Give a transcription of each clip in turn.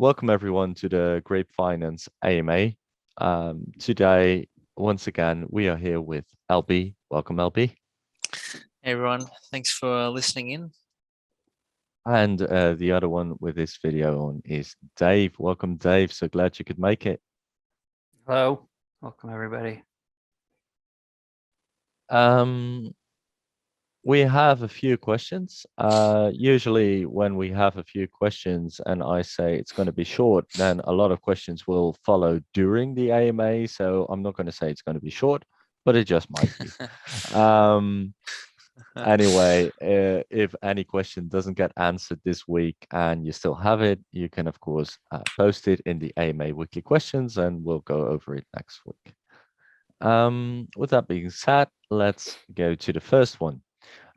Welcome everyone to the Grape Finance AMA. Today, once again, we are here with LB. Welcome, LB. Hey everyone, thanks for listening in. And the other one with this video on is Dave. Welcome, Dave. So glad you could make it. Hello, welcome everybody. We have a few questions. Usually when we have a few questions and I say it's going to be short, then a lot of questions will follow during the AMA. So I'm not going to say it's going to be short, but it just might be. Anyway, if any question doesn't get answered this week and you still have it, you can, of course, post it in the AMA weekly questions and we'll go over it next week. With that being said, let's go to the first one.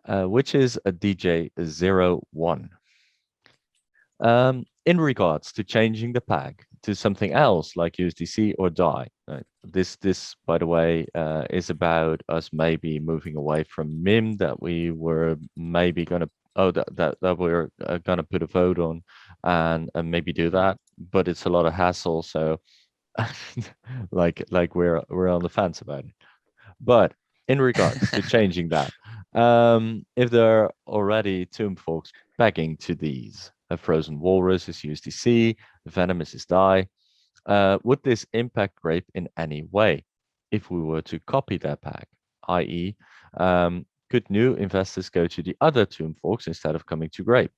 Which is a DJ01. In regards to changing the peg to something else like USDC or DAI, this, by the way, is about us maybe moving away from MIM that we were maybe going to, that we're going to put a vote on and maybe do that, but it's a lot of hassle. So like we're on the fence about it. But in regards to changing that, if there are already Tomb folks pegging to these, a Frozen Walrus is USDC, Venomous is DAI, would this impact Grape in any way if we were to copy their peg? I.e., could new investors go to the other Tomb folks instead of coming to Grape?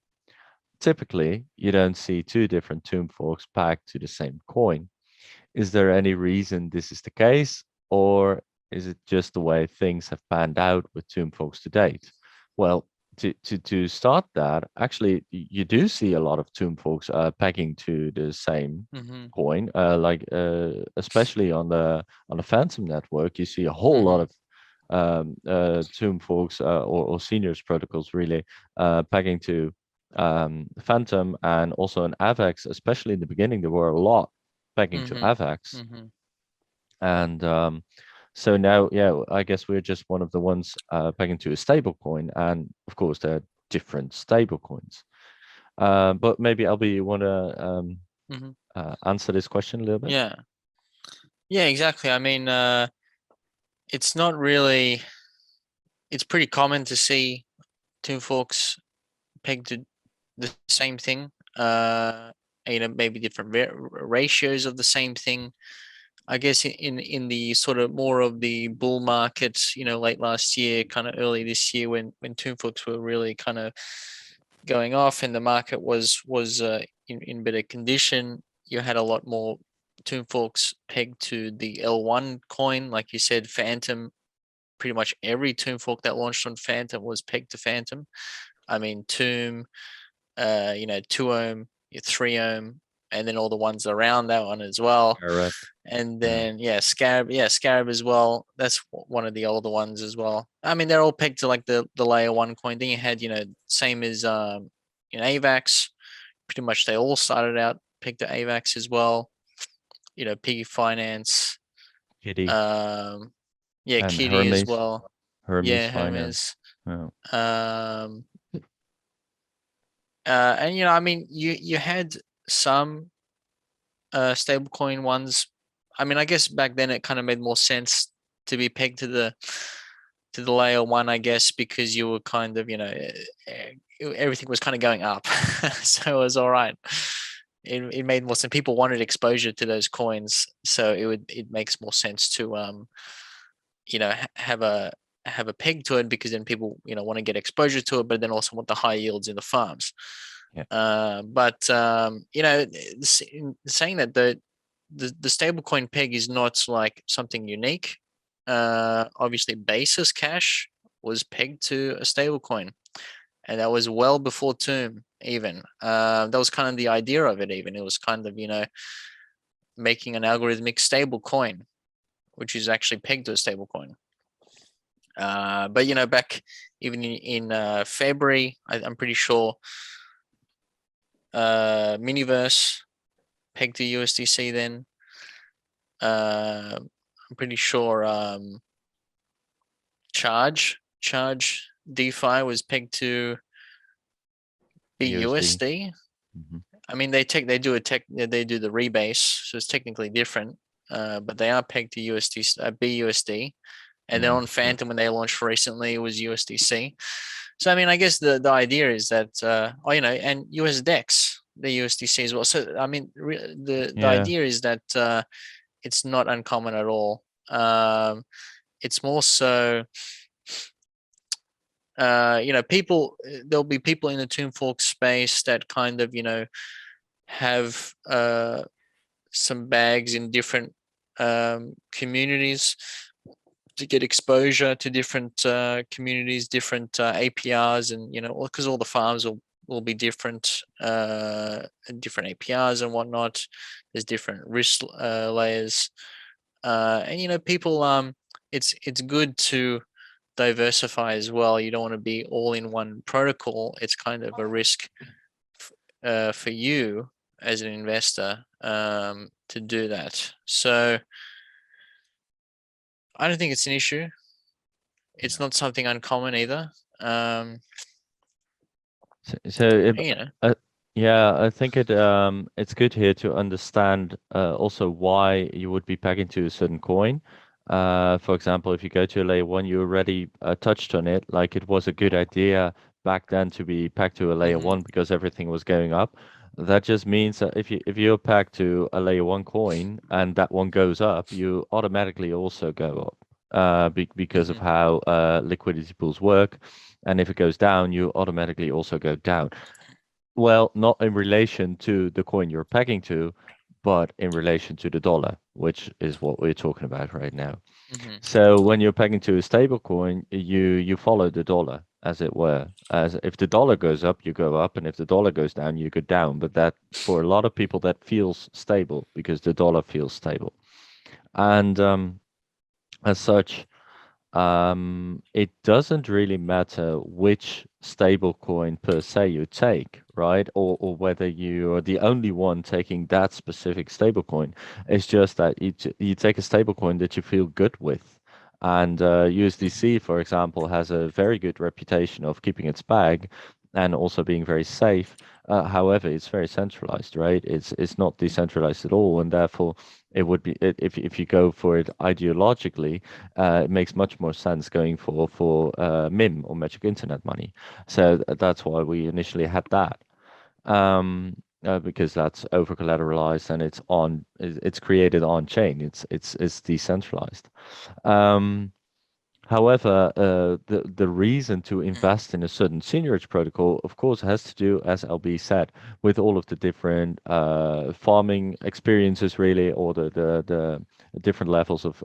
Typically, you don't see two different Tomb folks pegged to the same coin. Is there any reason this is the case, or is it just the way things have panned out with Tomb folks to date? Well, to start that, actually, you do see a lot of Tomb folks pegging to the same coin, especially on the Phantom network. You see a whole lot of Tomb folks or seniors protocols really pegging to Phantom, and also in AVAX, especially in the beginning, there were a lot pegging to AVAX. And so now, yeah, I guess we're just one of the ones pegging to a stable coin. And of course, there are different stable coins. But maybe LB, you want to answer this question a little bit? Yeah, exactly. I mean, it's not really, it's pretty common to see Tomb folks pegged to the same thing. Maybe different ratios of the same thing. I guess in the sort of more of the bull markets, late last year, kind of early this year, when Tomb folks were really kind of going off and the market was in better condition, you had a lot more Tomb folks pegged to the L1 coin, like you said, Phantom. Pretty much every Tomb fork that launched on Phantom was pegged to Phantom. I mean, Tomb, 2 ohm, 3 ohm, and then all the ones around that one as well. Correct. And then Scarab as well. That's one of the older ones as well. I mean, they're all pegged to like the layer 1 coin. Then you had, same as AVAX. Pretty much they all started out pegged to AVAX as well. Piggy Finance. Kitty. And Kitty Hermes, as well. Hermes Hermes. Yeah. And I mean, you had some stablecoin ones. I mean, I guess back then it kind of made more sense to be pegged to the layer 1, I guess, because you were kind of, everything was kind of going up, so it was all right. It made more sense. People wanted exposure to those coins, so it makes more sense to have a peg to it, because then people want to get exposure to it, but then also want the high yields in the farms. But saying that the stablecoin peg is not like something unique. Obviously, Basis Cash was pegged to a stablecoin, and that was well before Tomb even. That was kind of the idea of it. Even it was kind of making an algorithmic stable coin, which is actually pegged to a stable coin. But back even in February, I'm pretty sure Miniverse pegged to USDC then. I'm pretty sure Charge DeFi was pegged to BUSD. I mean, they do the rebase, so it's technically different, but they are pegged to BUSD. And then on Phantom, when they launched recently, it was USDC. So I mean, I guess the idea is that and USDEX, the USDC as well. So I mean, the idea is that it's not uncommon at all. It's more so, people. There'll be people in the Tomb Fork space that kind of have some bags in different communities to get exposure to different communities, different APRs, and because all the farms will be different, different APRs and whatnot. There's different risk layers, and people. It's good to diversify as well. You don't want to be all in one protocol. It's kind of a risk for you as an investor to do that. So I don't think it's an issue. It's not something uncommon either. I think it's good here to understand also why you would be pegging to a certain coin. For example, if you go to a layer one, you already touched on it. Like it was a good idea back then to be pegged to a layer one because everything was going up. That just means that if you're pegged to a layer one coin and that one goes up, you automatically also go up. Because of how liquidity pools work. And if it goes down, you automatically also go down. Well, not in relation to the coin you're pegging to, but in relation to the dollar, which is what we're talking about right now. So when you're pegging to a stable coin, you follow the dollar, as it were. As if the dollar goes up, you go up, and if the dollar goes down, you go down. But that, for a lot of people, that feels stable because the dollar feels stable. And as such, it doesn't really matter which stablecoin per se you take, right? Or whether you are the only one taking that specific stablecoin. It's just that you take a stablecoin that you feel good with. And USDC, for example, has a very good reputation of keeping its bag and also being very safe. However, it's very centralized, right? It's not decentralized at all, and therefore it would be if you go for it ideologically, it makes much more sense going for MIM or Magic Internet Money. So that's why we initially had that, because that's over collateralized and it's created on chain. It's decentralized. However, the reason to invest in a certain seigniorage protocol, of course, has to do, as LB said, with all of the different farming experiences, really, or the different levels of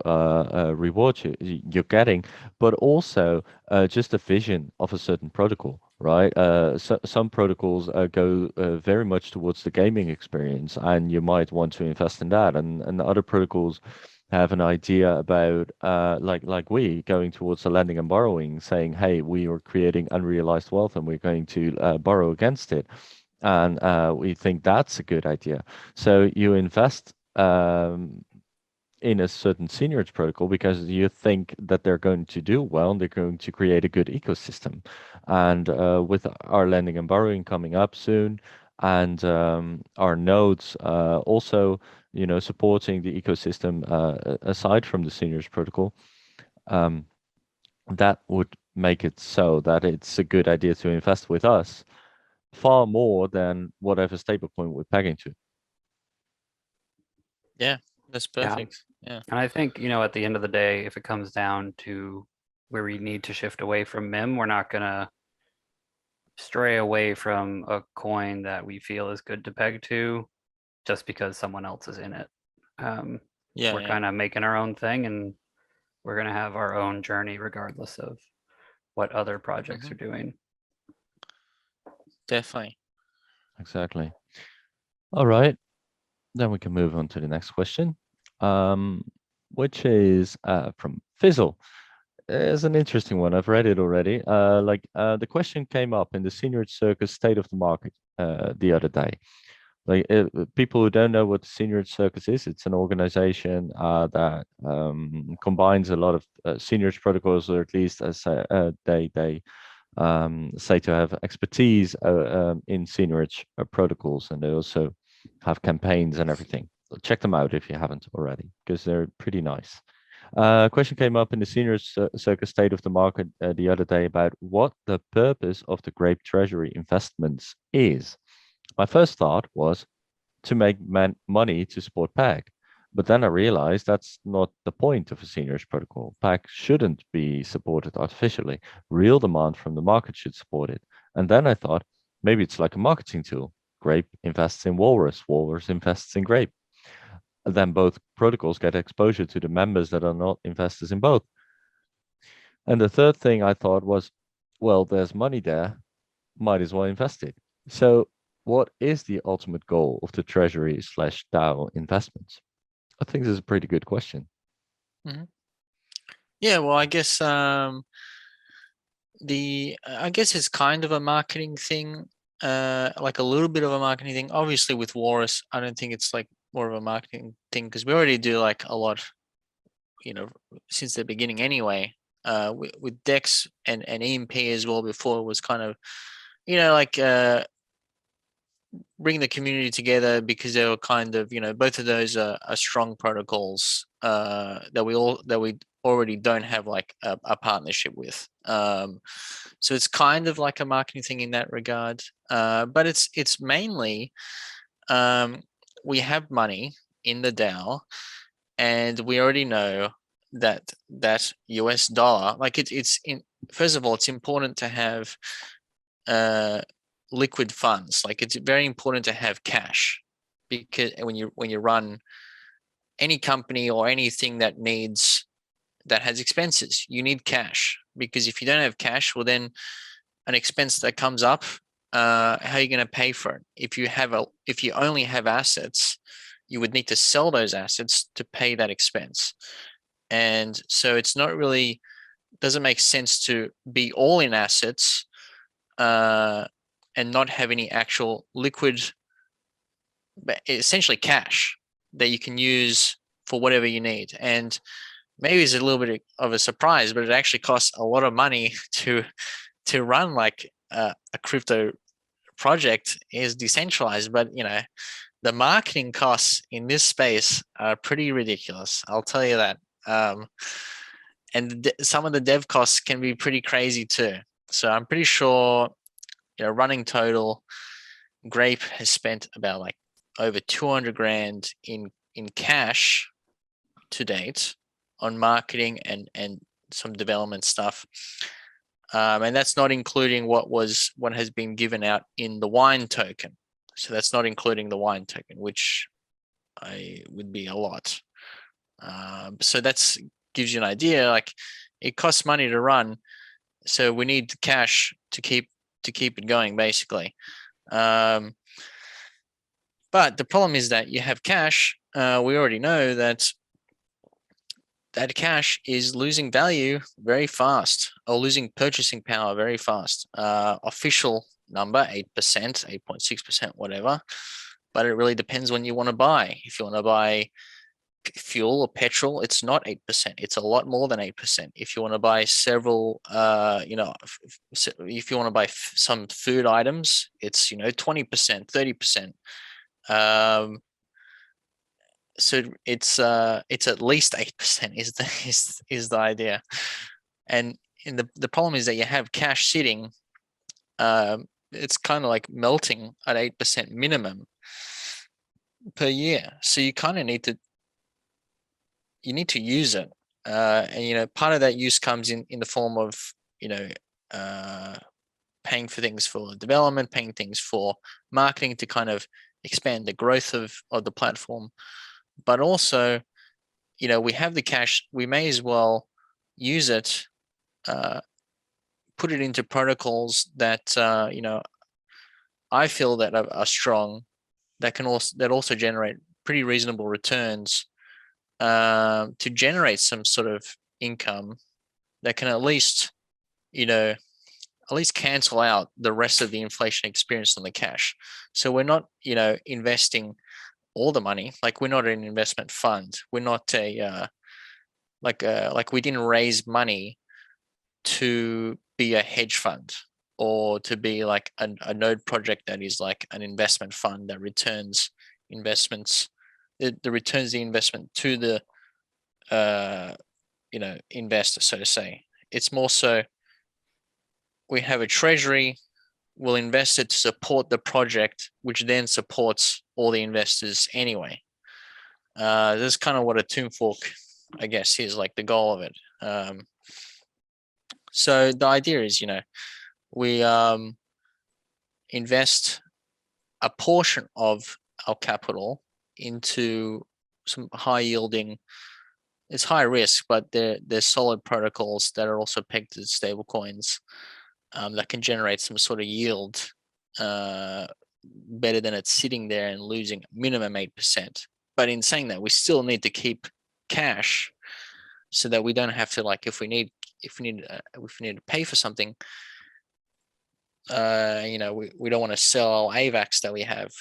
reward you're getting, but also just a vision of a certain protocol, right? Some protocols go very much towards the gaming experience, and you might want to invest in that, and other protocols have an idea about like we going towards the lending and borrowing, saying, hey, we are creating unrealized wealth and we're going to borrow against it, and we think that's a good idea. So you invest in a certain seigniorage protocol because you think that they're going to do well and they're going to create a good ecosystem. And with our lending and borrowing coming up soon, and our nodes also, supporting the ecosystem aside from the seigniorage protocol, that would make it so that it's a good idea to invest with us far more than whatever stablecoin we're pegging to. Yeah, that's perfect. Yeah. And I think, at the end of the day, if it comes down to where we need to shift away from MIM, we're not going to stray away from a coin that we feel is good to peg to just because someone else is in it. We're kind of making our own thing, and we're going to have our own journey regardless of what other projects are doing. Definitely. Exactly. All right. Then we can move on to the next question, which is from Fizzle. It's an interesting one. I've read it already. The question came up in the Seigniorage Circus State of the Market the other day. People who don't know what the Seigniorage Circus is, it's an organization that combines a lot of seigniorage protocols, or at least as they say to have expertise in seniorage protocols, and they also have campaigns and everything. Check them out if you haven't already, because they're pretty nice. Question came up in the senior circle state of the market the other day about what the purpose of the Grape Treasury investments is. My first thought was to make money to support PEG. But then I realized that's not the point of a seniorage protocol. PEG shouldn't be supported artificially. Real demand from the market should support it. And then I thought maybe it's like a marketing tool. Grape invests in Walrus, Walrus invests in Grape. And then both protocols get exposure to the members that are not investors in both. And the third thing I thought was, well, there's money there, might as well invest it. So what is the ultimate goal of the Treasury / DAO investments? I think this is a pretty good question. Mm-hmm. Yeah, well, I guess it's kind of a marketing thing, like a little bit of a marketing thing. Obviously, with Walrus, I don't think it's like more of a marketing thing because we already do like a lot, since the beginning anyway. With Dex and EMP as well before it was kind of, like bring the community together because they were kind of, both of those are strong protocols that we already don't have like a partnership with. So it's kind of like a marketing thing in that regard. But it's mainly we have money in the DAO, and we already know that US dollar, like first of all, it's important to have liquid funds. Like it's very important to have cash, because when you run any company or anything that has expenses, you need cash, because if you don't have cash, well, then an expense that comes up, how are you going to pay for it? If you only have assets, you would need to sell those assets to pay that expense. And so it's not really, doesn't make sense to be all in assets and not have any actual liquid, essentially cash that you can use for whatever you need. And maybe it's a little bit of a surprise, but it actually costs a lot of money to run like a crypto project is decentralized. But the marketing costs in this space are pretty ridiculous, I'll tell you that. And some of the dev costs can be pretty crazy too. So I'm pretty sure, running total, Grape has spent about like over 200 grand in cash to date on marketing and some development stuff. And that's not including what has been given out in the wine token. So that's not including the wine token, which would be a lot. So that's gives you an idea. Like it costs money to run, so we need cash to keep it going, basically. But the problem is that you have cash. We already know that cash is losing value very fast, or losing purchasing power very fast. Official number 8%, 8.6%, whatever. But it really depends when you want to buy. If you want to buy fuel or petrol, it's not 8%. It's a lot more than 8%. If you want to buy several, if you want to buy some food items, it's 20%, 30%. So it's at least 8% is the idea. And the problem is that you have cash sitting. It's kind of like melting at 8% minimum per year. So you kind of need to use it. And part of that use comes in the form of paying for things for development, paying things for marketing to kind of expand the growth of the platform. But also, we have the cash, we may as well use it, put it into protocols that I feel that are strong, that also generate pretty reasonable returns, to generate some sort of income that can at least cancel out the rest of the inflation experience on the cash. So we're not investing all the money. Like we're not an investment fund. We're not like we didn't raise money to be a hedge fund or to be like a node project that is like an investment fund that returns investments, it returns the investment to the investor, so to say. It's more so we have a treasury, we'll invest it to support the project, which then supports all the investors anyway. This is kind of what a tomb fork, I guess, is like the goal of it. So the idea is, we invest a portion of our capital into some high yielding, it's high risk, but they're solid protocols that are also pegged to stable coins that can generate some sort of yield better than it's sitting there and losing minimum 8%. But in saying that, we still need to keep cash so that we don't have to, like, if we need to pay for something, we don't want to sell our AVAX that we have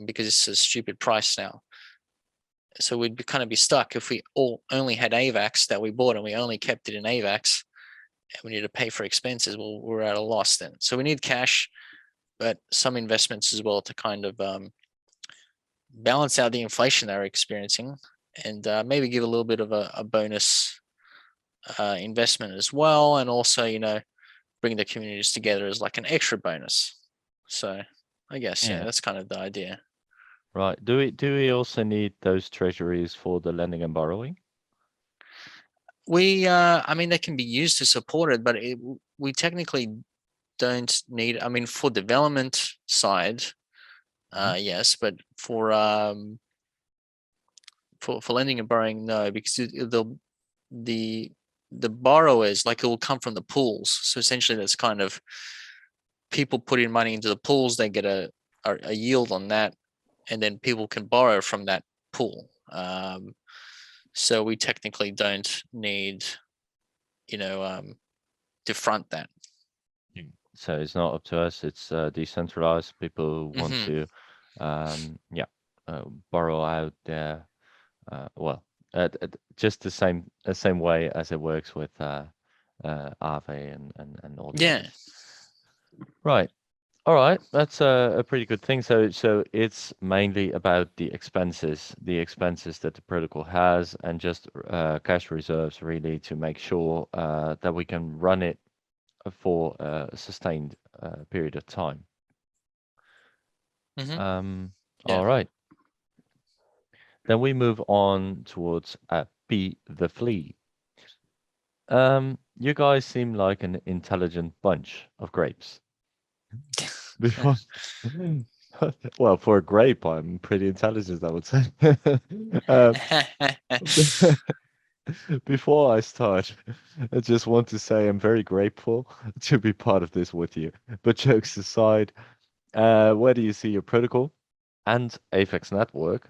because it's a stupid price now. So we'd kind of be stuck if we only had AVAX that we bought and we only kept it in AVAX and we need to pay for expenses. Well, we're at a loss then. So we need cash, but some investments as well to kind of balance out the inflation that we're experiencing and maybe give a little bit of a bonus investment as well. And also, bring the communities together as like an extra bonus. So I guess, yeah, that's kind of the idea. Right. Do we also need those treasuries for the lending and borrowing? I mean, they can be used to support it, but we technically don't need, I mean, for development side, yes, but for lending and borrowing, no, because the borrowers, like, it will come from the pools. So essentially that's kind of people put in money into the pools, they get a yield on that, and then people can borrow from that pool. So we technically don't need, to front that. So it's not up to us. It's decentralized. People want to, borrow out their, just the same way as it works with Aave and all the others. Right. All right, that's a pretty good thing. So it's mainly about the expenses that the protocol has, and just cash reserves really to make sure that we can run it for a sustained period of time. All right. Then we move on towards P the Flea. You guys seem like an intelligent bunch of grapes. Before, well, for a grape, I'm pretty intelligent, I would say. Before I start, I just want to say I'm very grateful to be part of this with you. But jokes aside, where do you see your protocol and AVAX network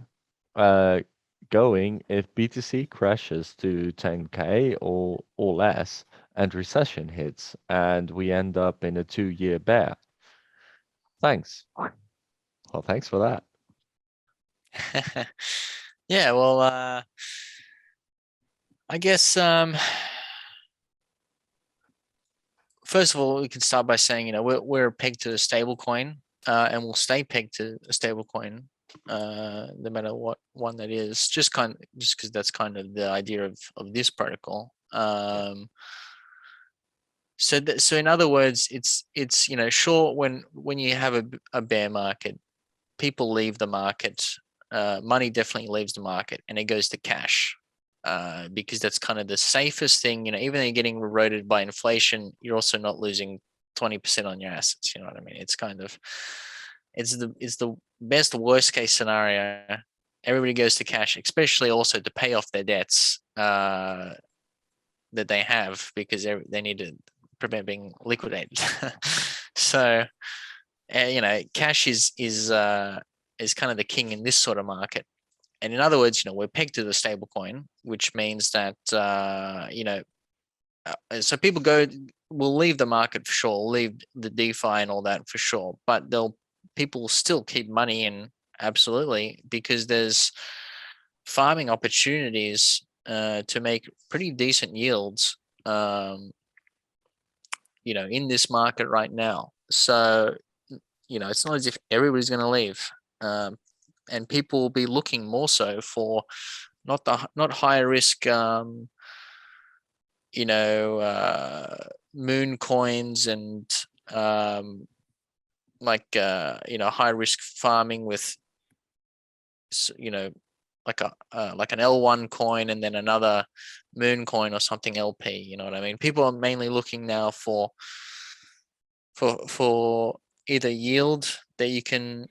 going if BTC crashes to 10K or less and recession hits and we end up in a 2-year bear? Thanks. Well, thanks for that. Yeah, well, I guess first of all, we can start by saying, we're pegged to a stable coin, and we'll stay pegged to a stable coin, no matter what one that is, just because that's kind of the idea of this protocol. So in other words, it's sure, when you have a bear market, people leave the market, money definitely leaves the market and it goes to cash, because that's kind of the safest thing. Even though you're getting eroded by inflation, you're also not losing 20% on your assets. You know what I mean? It's kind of, it's the best worst case scenario. Everybody goes to cash, especially also to pay off their debts that they have, because they need to prevent being liquidated. So cash is kind of the king in this sort of market. And in other words, we're pegged to the stable coin, which means that so people will leave the market for sure, leave the DeFi and all that for sure, but people will still keep money in, absolutely, because there's farming opportunities to make pretty decent yields in this market right now. So, it's not as if everybody's going to leave. And people will be looking more so for not high risk, moon coins and high risk farming with, like an L1 coin and then another moon coin or something LP. You know what I mean? People are mainly looking now for either yield that you can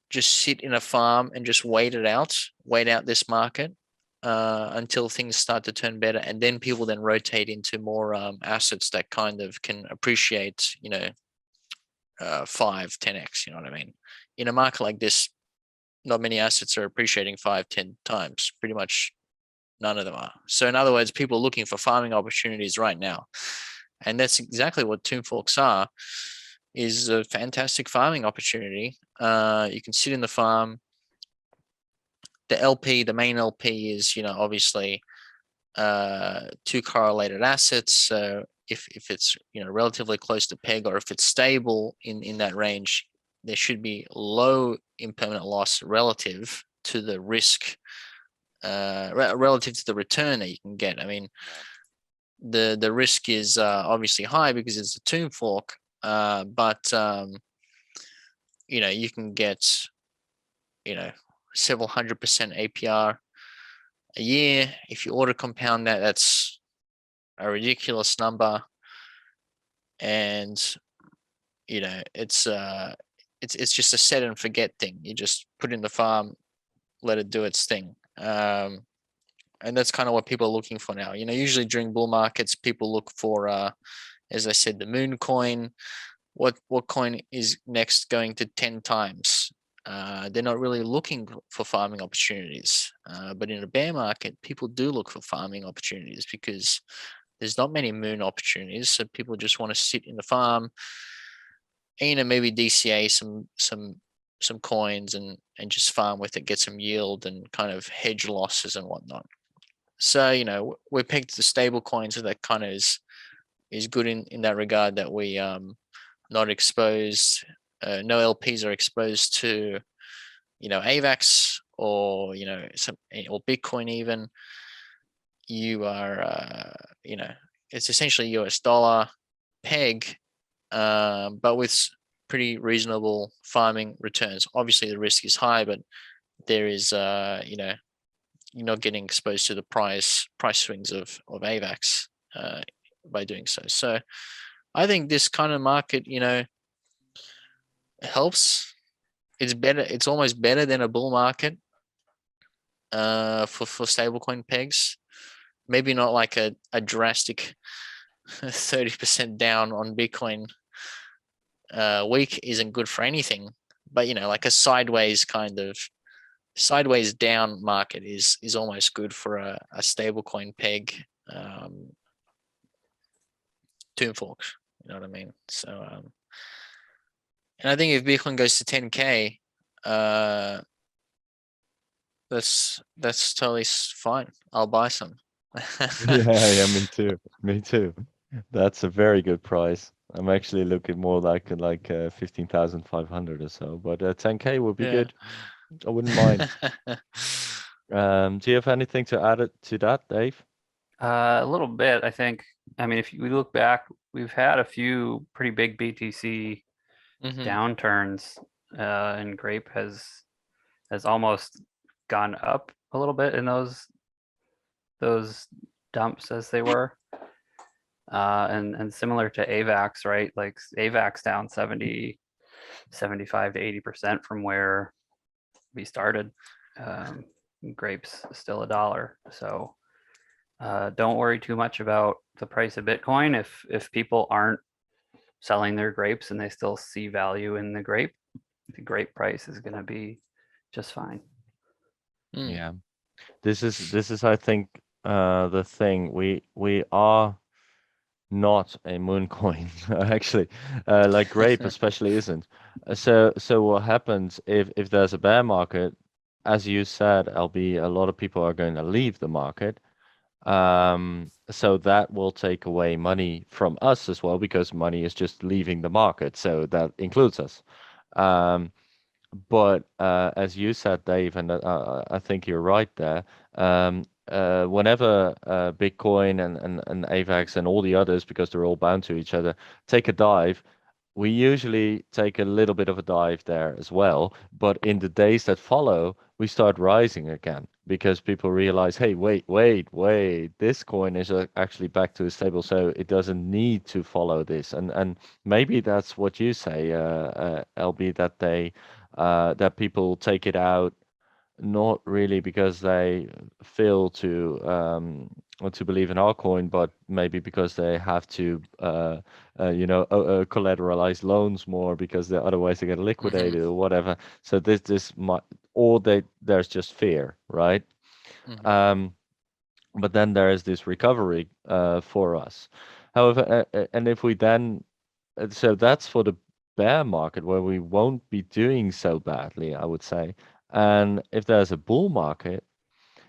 just sit in a farm and just wait out this market until things start to turn better, and then people then rotate into more assets that kind of can appreciate 5-10x. You know what I mean? In a market like this, not many assets are appreciating 5-10 times. Pretty much none of them are. So in other words, people are looking for farming opportunities right now, and that's exactly what Tomb Forks are. Is a fantastic farming opportunity. You can sit in the farm. The main LP is, obviously two correlated assets. So if it's, relatively close to peg, or if it's stable in that range, there should be low impermanent loss relative to the risk, relative to the return that you can get. I mean, the risk is obviously high because it's a Tomb Fork, but you can get several 100% APR a year. If you auto compound that, that's a ridiculous number. And it's just a set and forget thing. You just put in the farm, let it do its thing. And that's kind of what people are looking for now. Usually during bull markets, people look for, as I said, the moon coin. What coin is next going to 10 times? They're not really looking for farming opportunities. But in a bear market, people do look for farming opportunities because there's not many moon opportunities. So people just want to sit in the farm and maybe DCA some coins and just farm with it, get some yield and kind of hedge losses and whatnot. So, we're pegged to stable coins, so that kind of is good in that regard, that we not exposed. No LPs are exposed to, AVAX or or Bitcoin even. You are, it's essentially US dollar peg, but with pretty reasonable farming returns. Obviously, the risk is high, but there is, you're not getting exposed to the price swings of AVAX by doing so. So I think this kind of market, helps. It's better. It's almost better than a bull market for stablecoin pegs. Maybe not like a drastic 30% down on Bitcoin week isn't good for anything, but like a sideways down market is almost good for a stablecoin peg. Tomb Forks, you know what I mean? So and I think if Bitcoin goes to 10K, that's totally fine. I'll buy some. Yeah, me too. That's a very good price. I'm actually looking more like 15,500 or so, but 10K would be good. I wouldn't mind. Do you have anything to add to that, Dave? A little bit, I think. I mean, if we look back, we've had a few pretty big BTC downturns, and Grape has almost gone up a little bit in those dumps as they were. And similar to AVAX, right? Like AVAX down 75 to 80% from where we started. Grape's still $1. So don't worry too much about the price of Bitcoin. If people aren't selling their grapes and they still see value in the grape price is going to be just fine. Yeah, this is I think the thing. We are not a moon coin actually, like Grape especially isn't. So what happens if there's a bear market? As you said, LB, a lot of people are going to leave the market. So that will take away money from us as well, because money is just leaving the market. So that includes us. Um, but as you said, Dave, and I think you're right there. Whenever Bitcoin and AVAX and all the others, because they're all bound to each other, take a dive, we usually take a little bit of a dive there as well. But in the days that follow, we start rising again, because people realize, hey, wait, this coin is actually back to a stable, so it doesn't need to follow this. And maybe that's what you say, LB, that that people take it out not really because they fail to believe in our coin, but maybe because they have to collateralize loans more, because they otherwise they get Hmm. liquidated or whatever. So this might, or there's just fear, right? Hmm. Um, but then there is this recovery for us. However, and if we then, so that's for the bear market, where we won't be doing so badly, I would say. And if there's a bull market,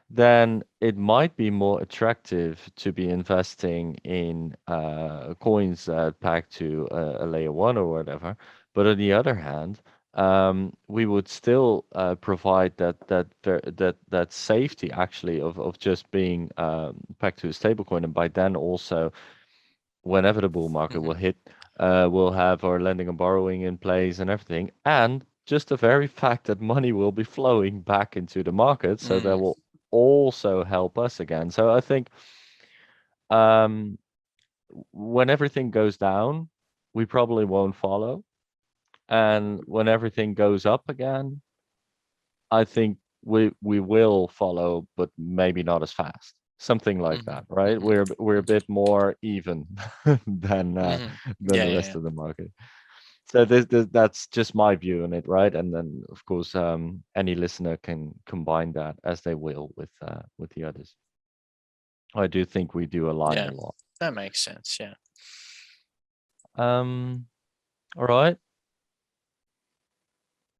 then it might be more attractive to be investing in coins that pack to a layer one or whatever. But on the other hand, we would still provide that safety, actually, of just being packed to a stablecoin, and by then also, whenever the bull market will Hmm. hit, we'll have our lending and borrowing in place and everything. And just the very fact that money will be flowing back into the market, so that Mm. will also help us again. So I think um, when everything goes down, we probably won't follow. And when everything goes up again, I think we will follow, but maybe not as fast. Something like Hmm. that, right? Hmm. We're a bit more even than Hmm. the Yeah, yeah, rest yeah. of the market. So that's just my view on it, right? And then of course, any listener can combine that as they will with the others. I do think we do align Yeah, a lot. that makes sense. Yeah. Um, all right.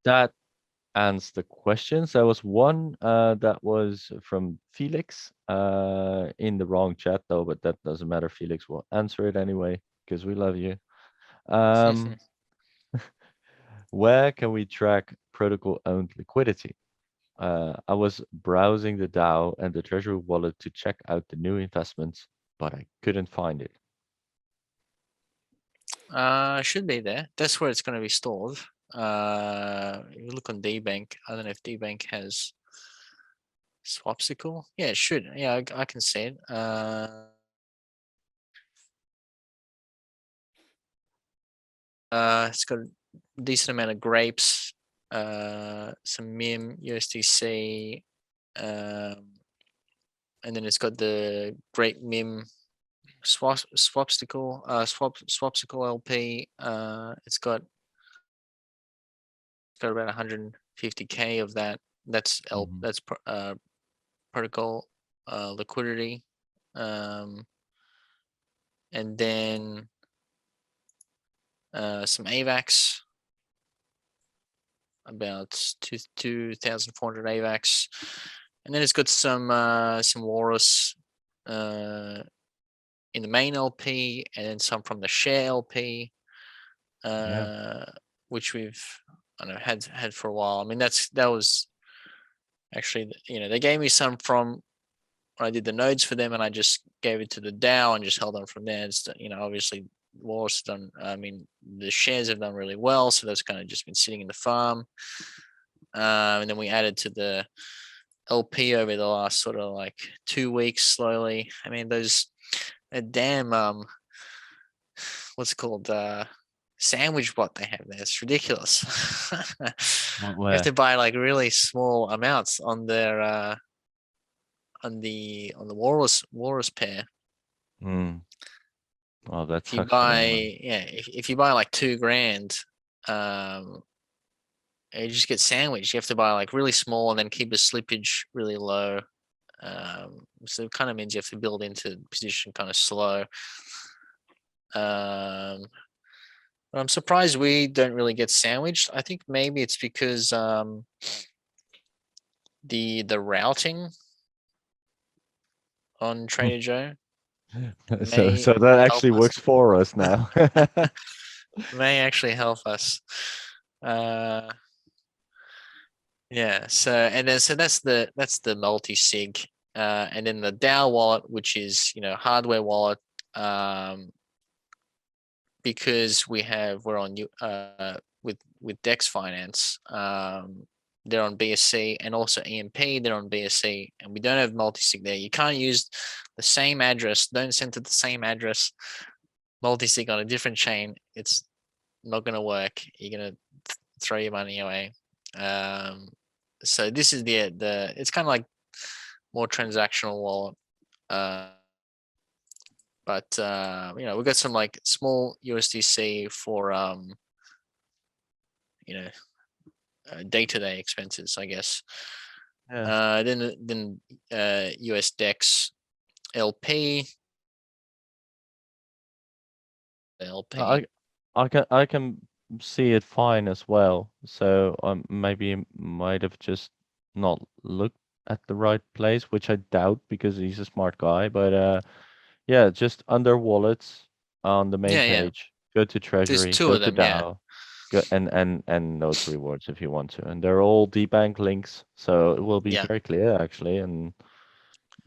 That answers the questions. There was one that was from Felix in the wrong chat though, but that doesn't matter. Felix will answer it anyway because we love you. Um, where can we track protocol-owned liquidity? I was browsing the DAO and the Treasury wallet to check out the new investments, but I couldn't find it. Should be there. That's where it's going to be stored. If you look on DBank, I don't know if DBank has Swapsicle. Yeah, it should. Yeah, I can see it. It's got a decent amount of grapes, some MIM, USDC, um, and then it's got the Grape MIM Swapsicle LP. It's got about 150K of that. That's Mhm. protocol liquidity, um, and then some AVAX, about 2,400 AVAX, and then it's got some Walrus in the main LP, and then some from the share LP, Yeah. which we've I don't know had for a while. I mean that was actually, they gave me some from when I did the nodes for them, and I just gave it to the DAO and just held on from there. It's, obviously Walrus done. I mean, the shares have done really well, so that's kind of just been sitting in the farm. And then we added to the LP over the last sort of like 2 weeks slowly. I mean, those damn what's it called sandwich bot they have there. It's ridiculous. What You have where? to buy like really small amounts on their on the walrus pair. Mm. Oh, that If you sucks for buy, them, man. yeah, if you buy like 2 grand, um, you just get sandwiched. You have to buy like really small and then keep the slippage really low. So it kind of means you have to build into the position kind of slow. Um, but I'm surprised we don't really get sandwiched. I think maybe it's because the routing on Trader Joe. So May that help actually us. works for us now. May actually help us. Yeah. So that's the multi-sig, and then the DAO wallet, which is hardware wallet, because we're on with Dex Finance. They're on BSC, and also EMP. They're on BSC, and we don't have multi-sig there. You can't use the same address. Don't send to the same address. Multi-sig on a different chain. It's not gonna work. You're gonna throw your money away. So this is the it's kind of like more transactional wallet. But we've got some like small USDC for day-to-day expenses, I guess. Yeah. Then US Dex LP. LP. I can see it fine as well. So maybe might have just not looked at the right place, which I doubt because he's a smart guy. But yeah, just under wallets on the main Yeah. page. Go to There's Treasury, two go of to them, yeah. DAO, go and those rewards if you want to. And they're all DBank links, so it will be Yeah. very clear actually, and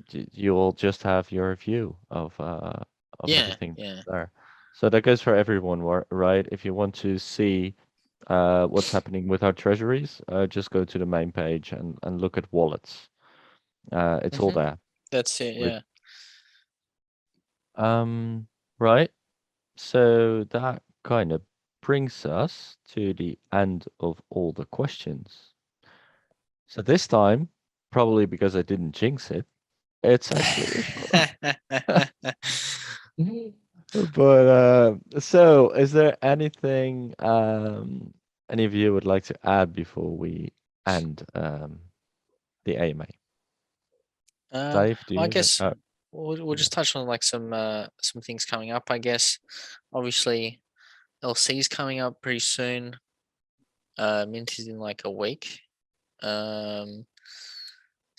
you will just have your view of Yeah. everything Yeah. there. So that goes for everyone, right? If you want to see what's happening with our treasuries, just go to the main page and look at wallets. It's all there. That's it, With yeah. right. So that kind of brings us to the end of all the questions. So this time, probably because I didn't jinx it, it's actually a short. But so is there anything any of you would like to add before we end the AMA? Dave, do I you? guess we'll Yeah. just touch on like some things coming up, I guess. Obviously, LC's coming up pretty soon. Mint is in like a week. So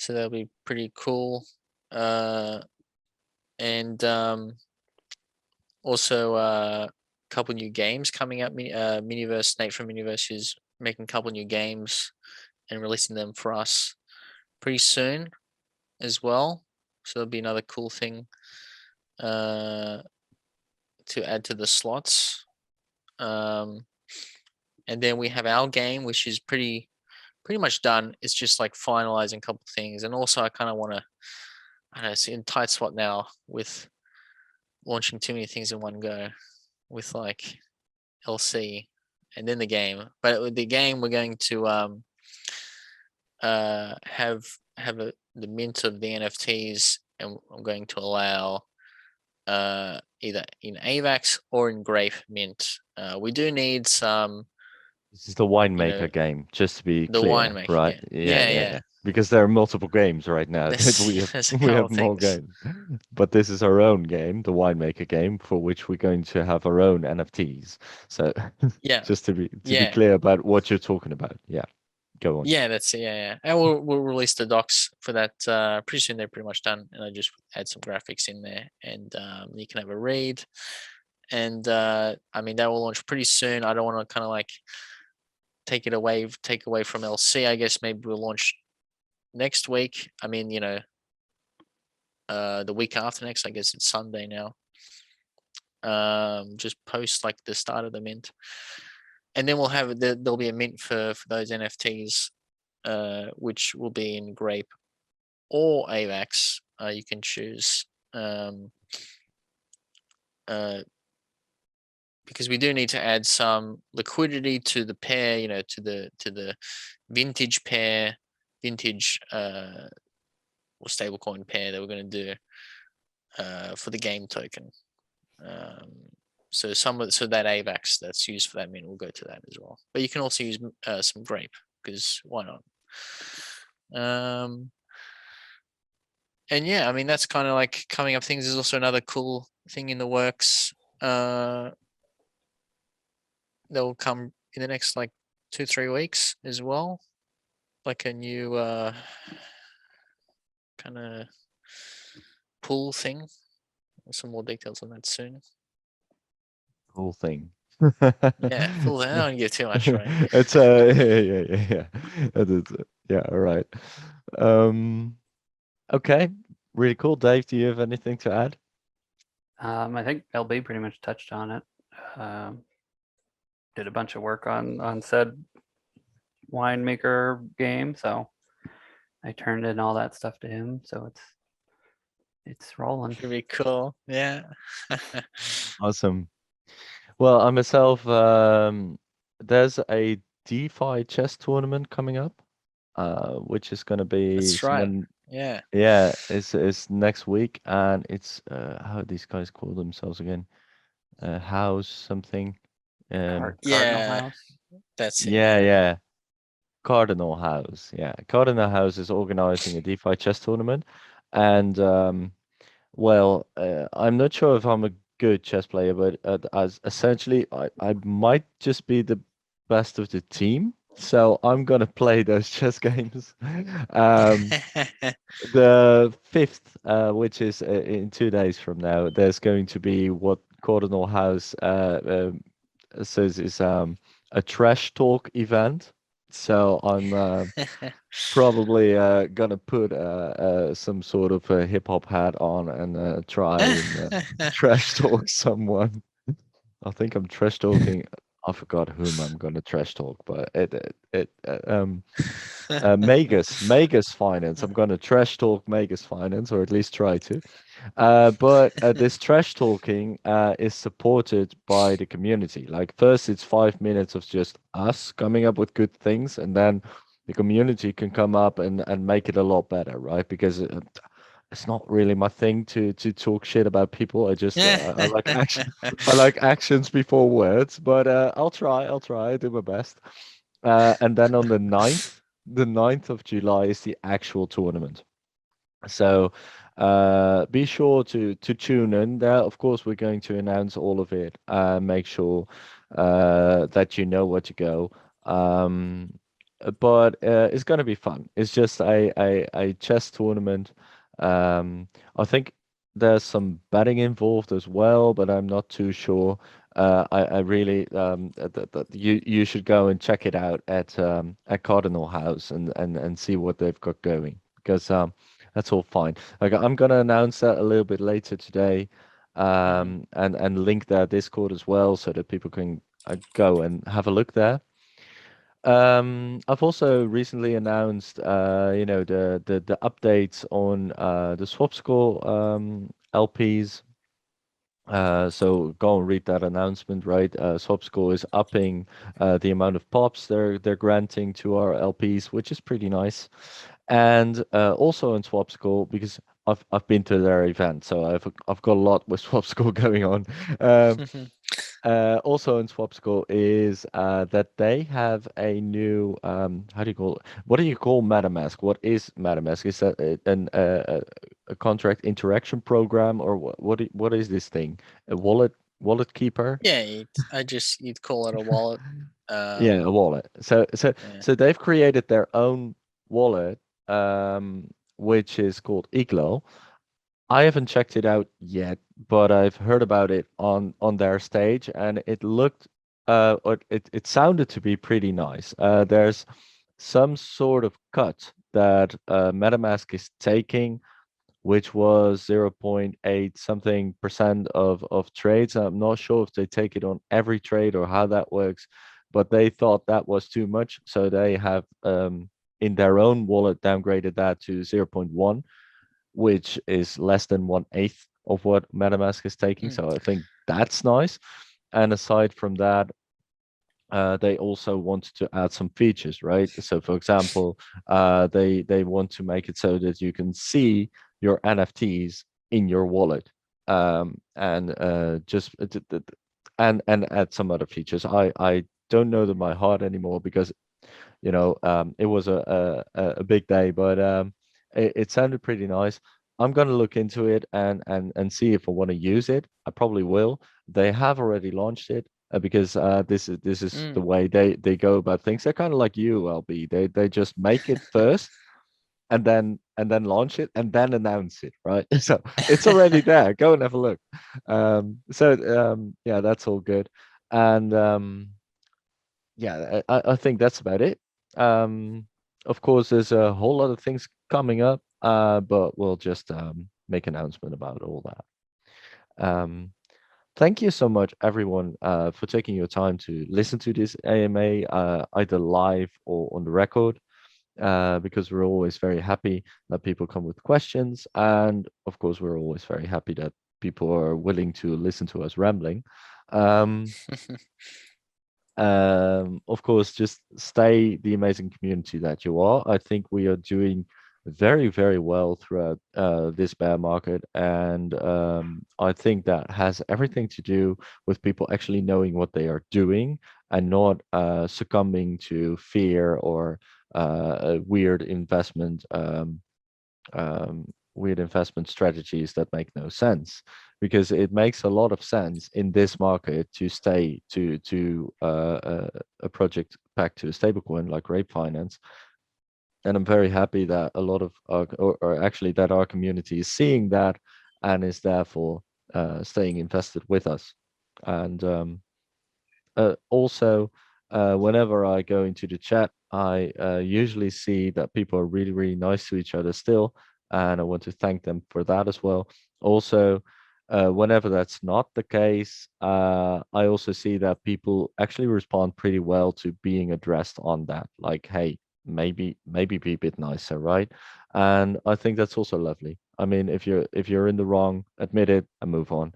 that'll be pretty cool. And also a couple new games coming up. Miniverse, Nate from Miniverse is making a couple new games and releasing them for us pretty soon as well. So that'll be another cool thing to add to the slots. And then we have our game, which is pretty much done. It's just like finalizing a couple things, and also I kind of want to, I don't know, it's in tight spot now with launching too many things in one go, with like LC and then the game. But with the game, we're going to have the mint of the NFTs, and I'm going to allow either in AVAX or in Grape mint. We do need some, This is the winemaker game, just to be the clear, winemaking right? game. Yeah, Yeah, yeah, yeah. yeah. Because there are multiple games right now that There's we have there's a we couple have of more things. games. But this is our own game, the winemaker game, for which we're going to have our own NFTs. So Yeah, just to be yeah, clear about what you're talking about. Yeah. Go on. yeah. That's it. Yeah, yeah. And we'll release the docs for that pretty soon. They're pretty much done, and I just add some graphics in there, and you can have a read. And I mean that will launch pretty soon. I don't want to kind of like take away from LC. I guess maybe we'll launch next week. I mean, the week after next. I guess it's Sunday now. Just post like the start of the mint, and then we'll have there'll be a mint for those NFTs, which will be in Grape or AVAX. You can choose. Because we do need to add some liquidity to the pair, to the vintage pair, vintage or stablecoin pair that we're going to do for the game token. So that AVAX that's used for that mint will go to that as well. But you can also use some Grape, because why not? And yeah, I mean that's kind of like coming up things. There's also another cool thing in the works that will come in the next like 2-3 weeks as well, like a new kind of pool thing. Some more details on that soon. Whole thing. Yeah, pool. I don't give too much away. It's yeah. That is, yeah, all right. Okay, really cool. Dave, do you have anything to add? I think LB pretty much touched on it. Did a bunch of work on said winemaker game, so I turned in all that stuff to him. So it's rolling. Should be cool. Yeah. Awesome. Well, I myself, there's a DeFi chess tournament coming up, which is going to be That's right. someone, Yeah. yeah, it's next week, and it's how these guys call themselves again? House something. Cardinal Yeah. House. That's it. Yeah, yeah. Cardinal House. Yeah, Cardinal House is organizing a DeFi chess tournament, and well, I'm not sure if I'm a good chess player, but as essentially, I might just be the best of the team. So I'm gonna play those chess games. Um, the 5th, which is in 2 days from now, there's going to be what Cardinal House says is a trash talk event. So I'm probably gonna put some sort of a hip hop hat on and try and trash talk someone. I think I'm trash talking. I forgot whom I'm gonna trash talk, but Magus Finance. I'm gonna trash talk Magus Finance, or at least try to. But this trash talking is supported by the community. Like first, it's 5 minutes of just us coming up with good things, and then the community can come up and make it a lot better, right? Because it's not really my thing to talk shit about people. I like action. I like actions before words. But I'll try. Do my best. And then on the 9th of July is the actual tournament. So be sure to tune in there. Of course, we're going to announce all of it. Make sure that you know where to go. But it's going to be fun. It's just a chess tournament. I think there's some betting involved as well, but I'm not too sure. I really you should go and check it out at Cardinal House and see what they've got going, because that's all fine. Like I'm gonna announce that a little bit later today, and link their Discord as well so that people can go and have a look there. I've also recently announced, the updates on the swap score LPs. So go and read that announcement, right? Swapscore is upping the amount of pops they're granting to our LPs, which is pretty nice. And also in Swapscore, because I've been to their event, so I've got a lot with Swapscore going on. Also in Swapscore is that they have a new how do you call it? What do you call MetaMask? What is MetaMask? Is that a contract interaction program, or what is this thing? A wallet keeper? Yeah, you'd call it a wallet. Yeah, a wallet. So Yeah. so they've created their own wallet, um, which is called Iglo. I haven't checked it out yet, but I've heard about it on their stage, and it looked or it sounded to be pretty nice. There's some sort of cut that MetaMask is taking, which was 0.8 something percent of trades. I'm not sure if they take it on every trade or how that works, but they thought that was too much, so they have in their own wallet downgraded that to 0.1, which is less than 1/8 of what MetaMask is taking. So I think that's nice. And aside from that, they also wanted to add some features, right? So, for example, they want to make it so that you can see your NFTs in your wallet, and just and add some other features. I don't know them by heart anymore because it was a big day, but it sounded pretty nice. I'm gonna look into it and see if I want to use it. I probably will. They have already launched it because this is the way they go about things. They're kind of like you, LB. They just make it first, and then launch it and then announce it, right? So it's already there. Go and have a look. Yeah, that's all good. And yeah, I think that's about it. Of course, there's a whole lot of things coming up, but we'll just make announcement about all that. Thank you so much, everyone, for taking your time to listen to this AMA, either live or on the record, because we're always very happy that people come with questions. And of course, we're always very happy that people are willing to listen to us rambling. Of course, just stay the amazing community that you are. I think we are doing very, very well throughout this bear market. And I think that has everything to do with people actually knowing what they are doing and not succumbing to fear or a weird investment strategies that make no sense, because it makes a lot of sense in this market to stay to a project backed to a stablecoin like Grape Finance. And I'm very happy that a lot of or actually that our community is seeing that and is therefore staying invested with us. And also, whenever I go into the chat, I usually see that people are really, really nice to each other still, and I want to thank them for that as well. Also, whenever that's not the case, I also see that people actually respond pretty well to being addressed on that. Like, hey, maybe be a bit nicer, right? And I think that's also lovely. I mean, if you're in the wrong, admit it and move on.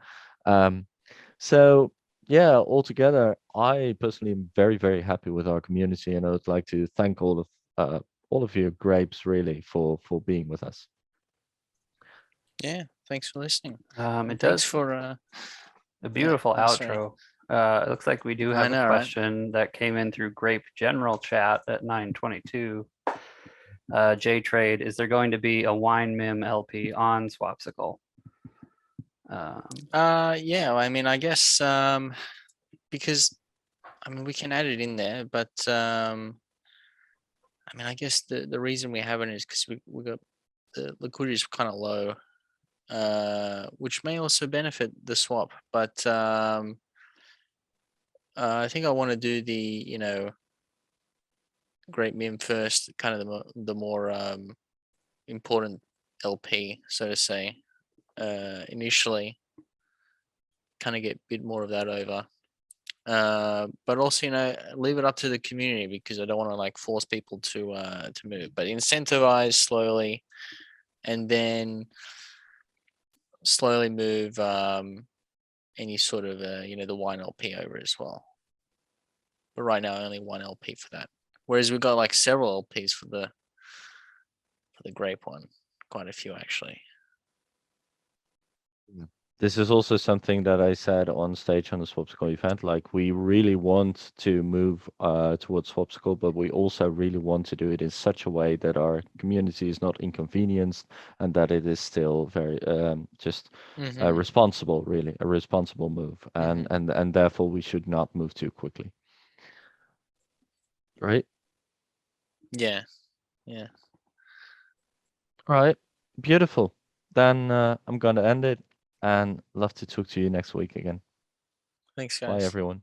So yeah, altogether, I personally am very, very happy with our community, and I would like to thank all of you grapes really for being with us. Yeah, thanks for listening. It And does thanks for a beautiful sorry. outro. It looks like we do I have know, a right? question that came in through Grape General Chat at 9:22. J Trade, is there going to be a wine mim LP on Swapsicle? Yeah, I mean, I guess because I mean we can add it in there, but I mean, I guess the reason we haven't is because we got the liquidity is kind of low, which may also benefit the swap. But I think I want to do the Great Meme first, kind of the more important LP, so to say, initially, kind of get a bit more of that over. But also, leave it up to the community, because I don't want to like force people to move, but incentivize slowly, and then slowly move any sort of the wine LP over as well. But right now, only one LP for that. Whereas we've got like several LPs for the grape one, quite a few actually. This is also something that I said on stage on the Swapsicle event. Like, we really want to move towards Swapsicle, but we also really want to do it in such a way that our community is not inconvenienced and that it is still very just responsible, really a responsible move, and therefore we should not move too quickly. Right? Yeah. Right. Beautiful. Then I'm gonna end it, and love to talk to you next week again. Thanks, guys. Bye, everyone.